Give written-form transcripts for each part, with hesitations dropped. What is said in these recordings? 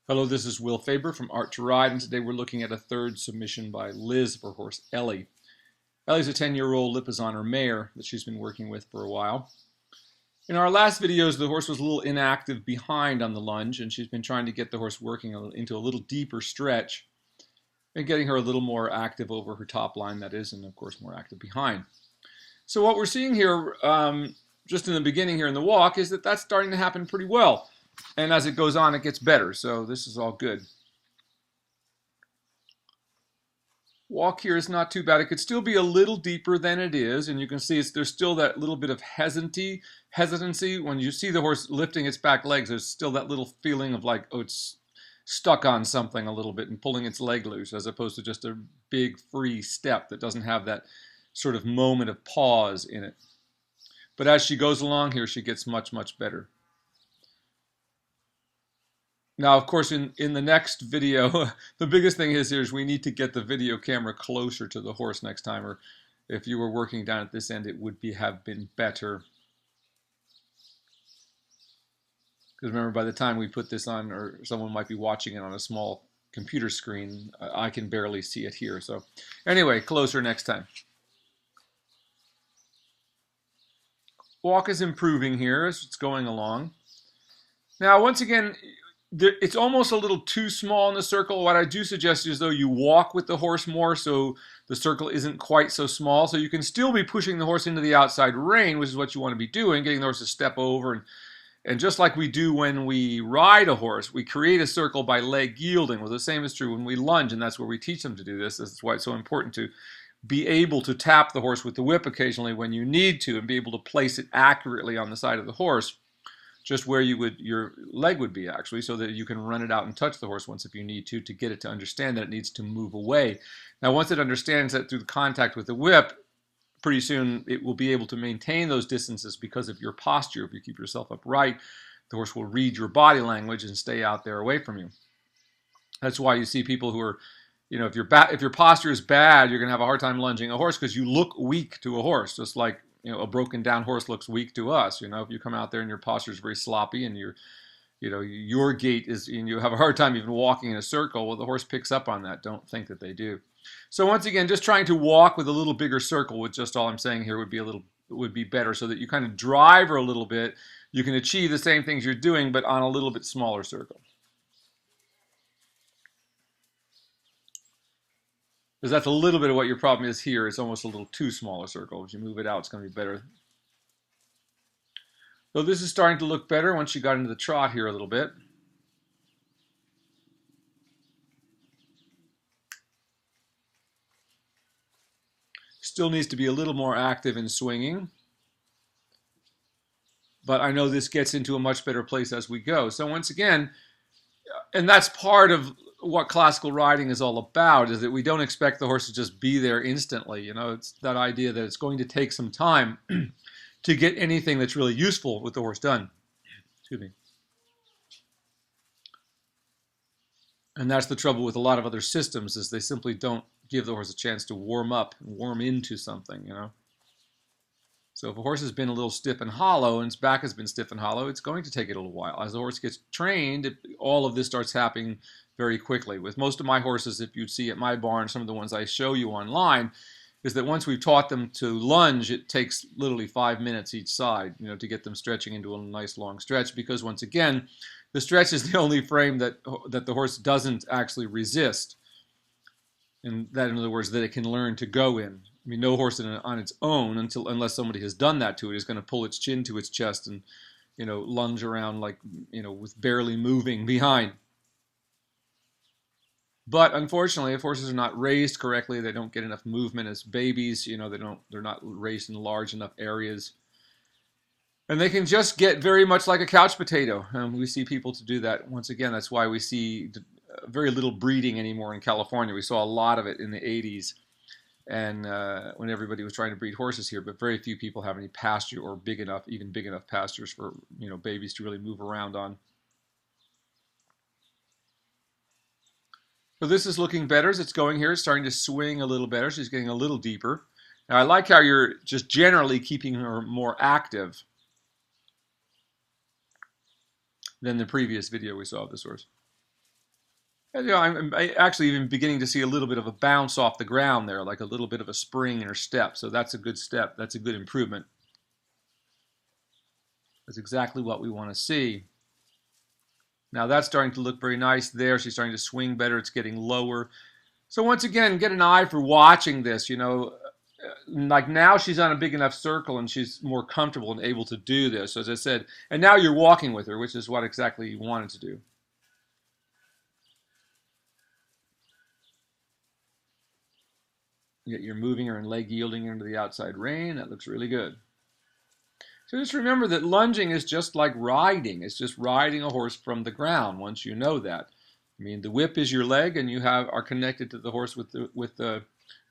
Hello, this is Will Faerber from Art to Ride, and today we're looking at a third submission by Liz for horse Ellie. Ellie's a 10-year-old Lipizzan mare that she's been working with for a while. In our last videos, the horse was a little inactive behind on the lunge, and she's been trying to get the horse working into a little deeper stretch and getting her a little more active over her top line, that is, and of course more active behind. So what we're seeing here, just in the beginning here in the walk, is that that's starting to happen pretty well. And as it goes on, it gets better. So this is all good. Walk here is not too bad. It could still be a little deeper than it is. And you can see there's still that little bit of hesitancy. When you see the horse lifting its back legs, there's still that little feeling of like, oh, it's stuck on something a little bit and pulling its leg loose, as opposed to just a big free step that doesn't have that sort of moment of pause in it. But as she goes along here, she gets much, much better. Now, of course, in the next video, the biggest thing is we need to get the video camera closer to the horse next time, or if you were working down at this end, it would have been better. Because remember, by the time we put this on, or someone might be watching it on a small computer screen, I can barely see it here. So anyway, closer next time. Walk is improving here as it's going along. Now, once again, it's almost a little too small in the circle. What I do suggest is, though, you walk with the horse more so the circle isn't quite so small. So you can still be pushing the horse into the outside rein, which is what you want to be doing, getting the horse to step over. And just like we do when we ride a horse, we create a circle by leg yielding. Well, the same is true when we lunge, and that's where we teach them to do this. This is why it's so important to be able to tap the horse with the whip occasionally when you need to, and be able to place it accurately on the side of the horse, just where your leg would be, actually, so that you can run it out and touch the horse once if you need to get it to understand that it needs to move away. Now, once it understands that through the contact with the whip, pretty soon it will be able to maintain those distances because of your posture. If you keep yourself upright, the horse will read your body language and stay out there away from you. That's why you see people who are, if your posture is bad, you're going to have a hard time lunging a horse because you look weak to a horse, just like a broken down horse looks weak to us. If you come out there and your posture is very sloppy and your gait is, and you have a hard time even walking in a circle, well, the horse picks up on that. Don't think that they do. So once again, just trying to walk with a little bigger circle, with just all I'm saying here would be better, so that you kind of drive her a little bit. You can achieve the same things you're doing, but on a little bit smaller circle. Because that's a little bit of what your problem is here. It's almost a little too small a circle. As you move it out, it's going to be better. So this is starting to look better once you got into the trot here a little bit. Still needs to be a little more active in swinging. But I know this gets into a much better place as we go. So once again, and that's part of what classical riding is all about, is that we don't expect the horse to just be there instantly. It's that idea that it's going to take some time to get anything that's really useful with the horse done. Excuse me. And that's the trouble with a lot of other systems, is they simply don't give the horse a chance to warm up and warm into something, So if a horse has been a little stiff and hollow, and its back has been stiff and hollow, it's going to take it a little while. As the horse gets trained, all of this starts happening very quickly. With most of my horses, if you'd see at my barn, some of the ones I show you online, is that once we've taught them to lunge, it takes literally 5 minutes each side, to get them stretching into a nice long stretch, because once again, the stretch is the only frame that the horse doesn't actually resist. And that, in other words, that it can learn to go in. I mean, no horse on its own, unless somebody has done that to it, is going to pull its chin to its chest and, lunge around like, with barely moving behind. But unfortunately, if horses are not raised correctly, they don't get enough movement as babies. They're not raised in large enough areas, and they can just get very much like a couch potato. And we see people to do that. Once again, that's why we see very little breeding anymore in California. We saw a lot of it in the 80s, and when everybody was trying to breed horses here, but very few people have any pasture or even big enough pastures for babies to really move around on. So this is looking better as it's going here. It's starting to swing a little better. She's getting a little deeper. Now, I like how you're just generally keeping her more active than the previous video we saw of this horse. And, I'm actually even beginning to see a little bit of a bounce off the ground there, like a little bit of a spring in her step. So that's a good step. That's a good improvement. That's exactly what we want to see. Now that's starting to look very nice there. She's starting to swing better. It's getting lower. So once again, get an eye for watching this. Like now she's on a big enough circle and she's more comfortable and able to do this. So as I said, and now you're walking with her, which is what exactly you wanted to do. You're moving her and leg yielding into the outside rein. That looks really good. So just remember that lunging is just like riding. It's just riding a horse from the ground once you know that. I mean, the whip is your leg, and are connected to the horse with the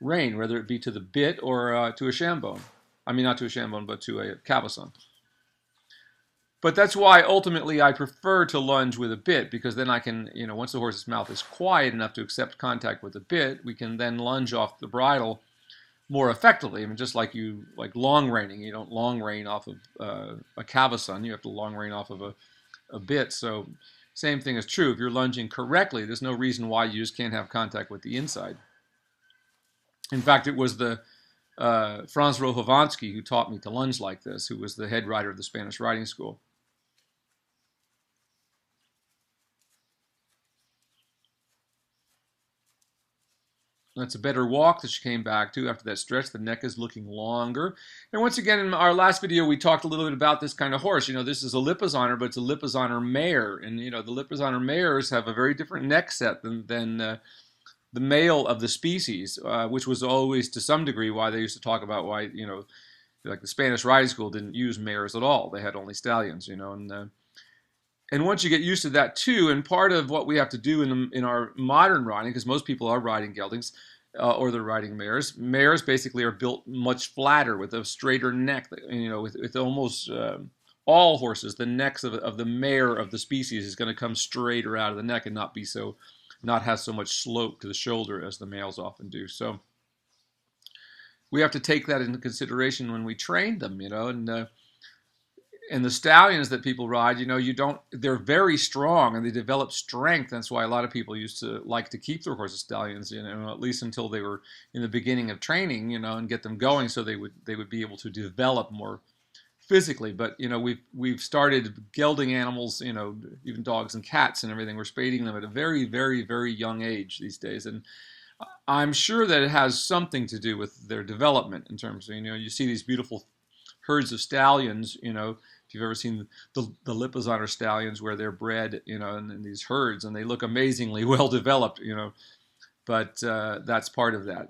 rein, whether it be to the bit or to a shambone. I mean, not to a shambone, but to a cabochon. But that's why ultimately I prefer to lunge with a bit, because then I can, once the horse's mouth is quiet enough to accept contact with the bit, we can then lunge off the bridle more effectively. I mean, just like long reining, you don't long rein off of a cabochon, you have to long rein off of a bit. So same thing is true. If you're lunging correctly, there's no reason why you just can't have contact with the inside. In fact, it was the Franz Rohovansky who taught me to lunge like this, who was the head rider of the Spanish riding school. That's a better walk that she came back to after that stretch. The neck is looking longer. And once again, in our last video, we talked a little bit about this kind of horse. This is a Lipizzaner, but it's a Lipizzaner mare. And, the Lipizzaner mares have a very different neck set than the male of the species, which was always, to some degree, why they used to talk about why, like the Spanish riding school didn't use mares at all. They had only stallions, and once you get used to that too, and part of what we have to do in our modern riding, because most people are riding geldings or they're riding mares. Mares basically are built much flatter with a straighter neck. With almost all horses, the necks of the mare of the species is going to come straighter out of the neck and not have so much slope to the shoulder as the males often do. So we have to take that into consideration when we train them, and the stallions that people ride, they're very strong and they develop strength. That's why a lot of people used to like to keep their horses stallions, at least until they were in the beginning of training, and get them going so they would be able to develop more physically. But, we've started gelding animals, even dogs and cats and everything. We're spading them at a very, very, very young age these days. And I'm sure that it has something to do with their development in terms of, you see these beautiful herds of stallions, if you've ever seen the Lipizzaner stallions where they're bred, in these herds, and they look amazingly well developed, but that's part of that.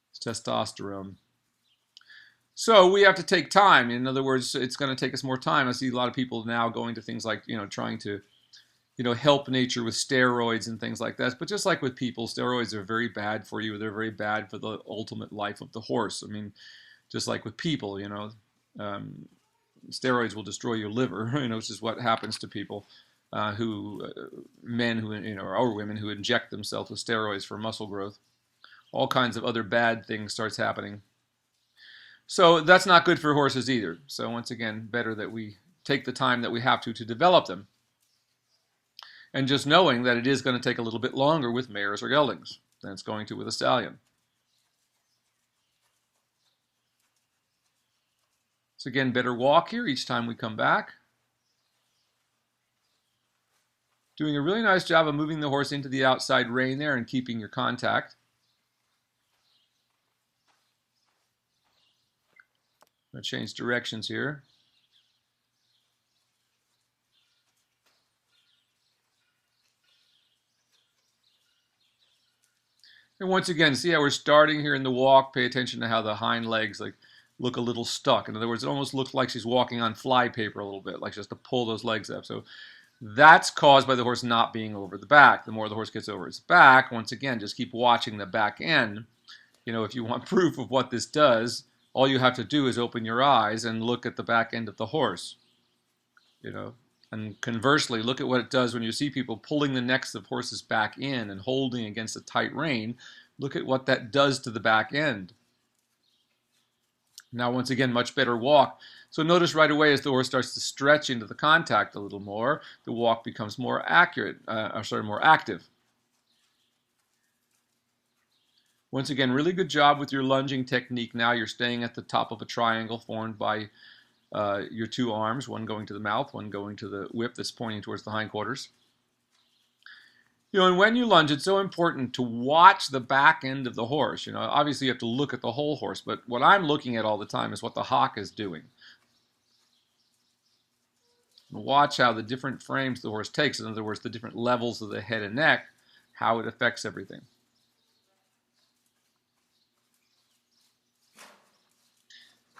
It's testosterone. So we have to take time. In other words, it's going to take us more time. I see a lot of people now going to things like, trying to, help nature with steroids and things like that. But just like with people, steroids are very bad for you. They're very bad for the ultimate life of the horse. I mean, just like with people, steroids will destroy your liver, which is what happens to people men who, or women who inject themselves with steroids for muscle growth. All kinds of other bad things starts happening. So that's not good for horses either. So once again, better that we take the time that we have to develop them. And just knowing that it is going to take a little bit longer with mares or geldings than it's going to with a stallion. So again, better walk here each time we come back. Doing a really nice job of moving the horse into the outside rein there and keeping your contact. I'm going to change directions here. And once again, see how we're starting here in the walk. Pay attention to how the hind legs look a little stuck. In other words, it almost looks like she's walking on fly paper a little bit, like just to pull those legs up. So that's caused by the horse not being over the back. The more the horse gets over its back, once again, just keep watching the back end. If you want proof of what this does, all you have to do is open your eyes and look at the back end of the horse. And conversely, look at what it does when you see people pulling the necks of horses back in and holding against a tight rein. Look at what that does to the back end. Now, once again, much better walk. So notice right away as the horse starts to stretch into the contact a little more, the walk becomes more accurate, more active. Once again, really good job with your lunging technique. Now you're staying at the top of a triangle formed by your two arms, one going to the mouth, one going to the whip that's pointing towards the hindquarters. And when you lunge, it's so important to watch the back end of the horse. Obviously you have to look at the whole horse, but what I'm looking at all the time is what the hock is doing. Watch how the different frames the horse takes, in other words, the different levels of the head and neck, how it affects everything.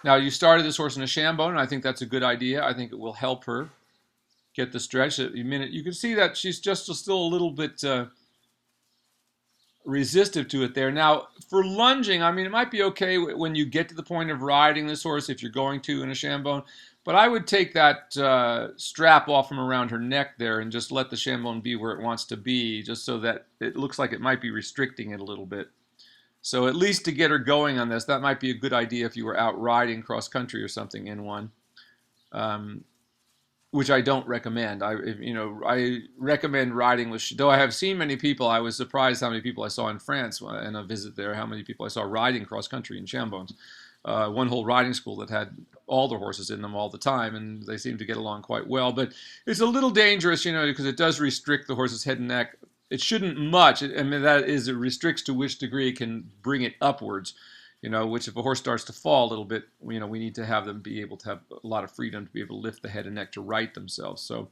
Now, you started this horse in a shambone, and I think that's a good idea. I think it will help her get the stretch. You can see that she's just still a little bit resistive to it there. Now, for lunging, it might be okay when you get to the point of riding this horse if you're going to in a shambone, but I would take that strap off from around her neck there and just let the shambone be where it wants to be, just so that it looks like it might be restricting it a little bit. So at least to get her going on this, that might be a good idea if you were out riding cross country or something in one, which I don't recommend. I recommend riding with, though I have seen many people. I was surprised how many people I saw in France in a visit there, how many people I saw riding cross country in shambones. One whole riding school that had all the horses in them all the time, and they seemed to get along quite well. But it's a little dangerous, because it does restrict the horse's head and neck. It shouldn't much. That is, it restricts to which degree it can bring it upwards, which if a horse starts to fall a little bit, we need to have them be able to have a lot of freedom to be able to lift the head and neck to right themselves. So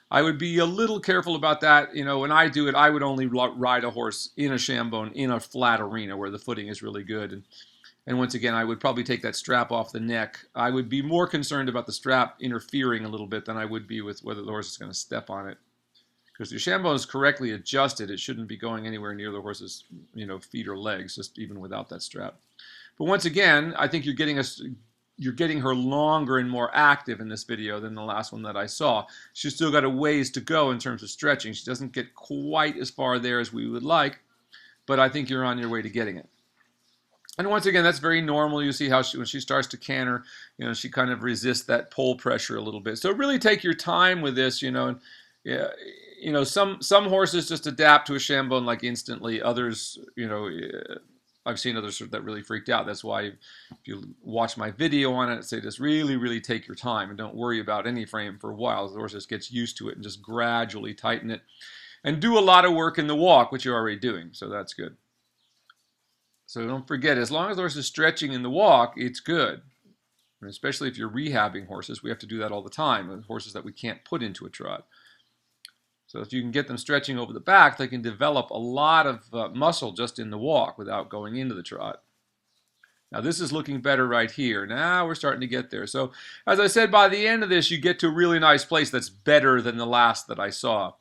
I would be a little careful about that. When I do it, I would only ride a horse in a shambone in a flat arena where the footing is really good. And once again, I would probably take that strap off the neck. I would be more concerned about the strap interfering a little bit than I would be with whether the horse is going to step on it. Because if your shambone is correctly adjusted, it shouldn't be going anywhere near the horse's, feet or legs, just even without that strap. But once again, I think you're getting her longer and more active in this video than the last one that I saw. She's still got a ways to go in terms of stretching. She doesn't get quite as far there as we would like, but I think you're on your way to getting it. And once again, that's very normal. You see how when she starts to canter, she kind of resists that pole pressure a little bit. So really take your time with this, and some horses just adapt to a shambone like instantly. Others, I've seen others that really freaked out. That's why if you watch my video on it, say just really, really take your time and don't worry about any frame for a while. The horse just gets used to it and just gradually tighten it. And do a lot of work in the walk, which you're already doing, so that's good. So don't forget, as long as the horse is stretching in the walk, it's good. And especially if you're rehabbing horses, we have to do that all the time with horses that we can't put into a trot. So if you can get them stretching over the back, they can develop a lot of muscle just in the walk without going into the trot. Now this is looking better right here. Now we're starting to get there. So as I said, by the end of this, you get to a really nice place that's better than the last that I saw.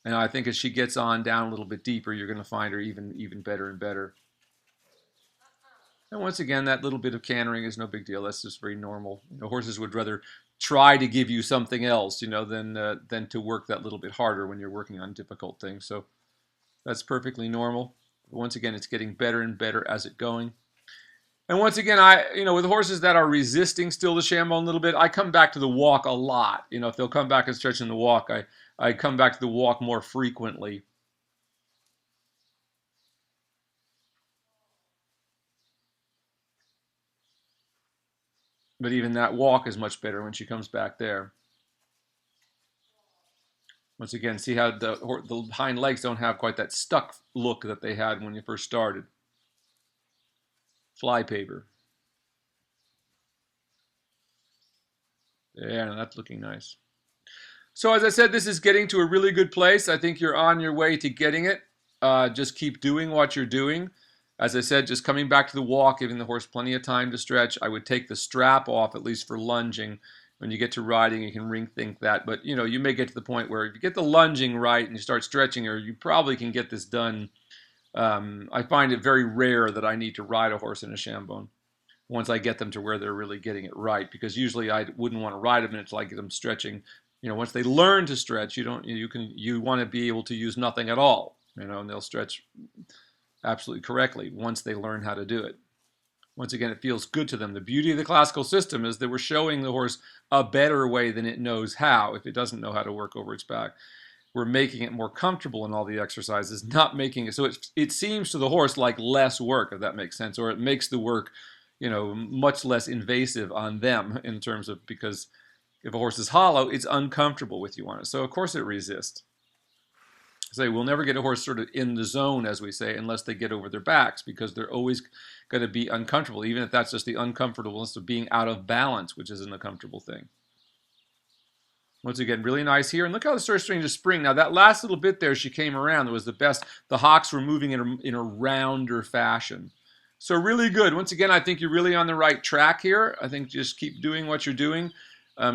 And I think as she gets on down a little bit deeper, you're going to find her even better and better. And once again, that little bit of cantering is no big deal. That's just very normal. Horses would rather try to give you something else, than to work that little bit harder when you're working on difficult things. So that's perfectly normal. Once again, it's getting better and better as it's going. And once again, with horses that are resisting still the shambone a little bit, I come back to the walk a lot. If they'll come back and stretch in the walk, I come back to the walk more frequently. But even that walk is much better when she comes back there. Once again, see how the hind legs don't have quite that stuck look that they had when you first started. Flypaper. Yeah, that's looking nice. So as I said, this is getting to a really good place. I think you're on your way to getting it. Just keep doing what you're doing. As I said, just coming back to the walk, giving the horse plenty of time to stretch. I would take the strap off, at least for lunging. When you get to riding, you can think that. But, you may get to the point where if you get the lunging right and you start stretching her, you probably can get this done. I find it very rare that I need to ride a horse in a shambone once I get them to where they're really getting it right. Because usually I wouldn't want to ride them until I get them stretching. Once they learn to stretch, you want to be able to use nothing at all. And they'll stretch absolutely correctly once they learn how to do it. Once again, it feels good to them. The beauty of the classical system is that we're showing the horse a better way than it knows how if it doesn't know how to work over its back. we're making it more comfortable in all the exercises, not making it so it seems to the horse like less work, if that makes sense, or it makes the work, much less invasive on them in terms of, because if a horse is hollow, it's uncomfortable with you on it. So of course it resists. Say we'll never get a horse sort of in the zone, as we say, unless they get over their backs, because they're always going to be uncomfortable, even if that's just the uncomfortableness of being out of balance, which isn't a comfortable thing. Once again, really nice here. And look how the starts starting to spring. Now, that last little bit there, she came around. That was the best. The hocks were moving in a rounder fashion. So really good. Once again, I think you're really on the right track here. I think just keep doing what you're doing.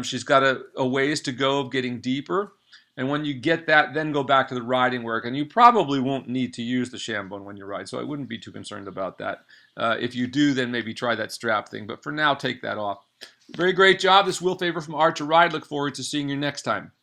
She's got a ways to go of getting deeper. And when you get that, then go back to the riding work. And you probably won't need to use the shambone when you ride, so I wouldn't be too concerned about that. If you do, then maybe try that strap thing. But for now, take that off. Very great job. This is Will Faerber from Art to Ride. Look forward to seeing you next time.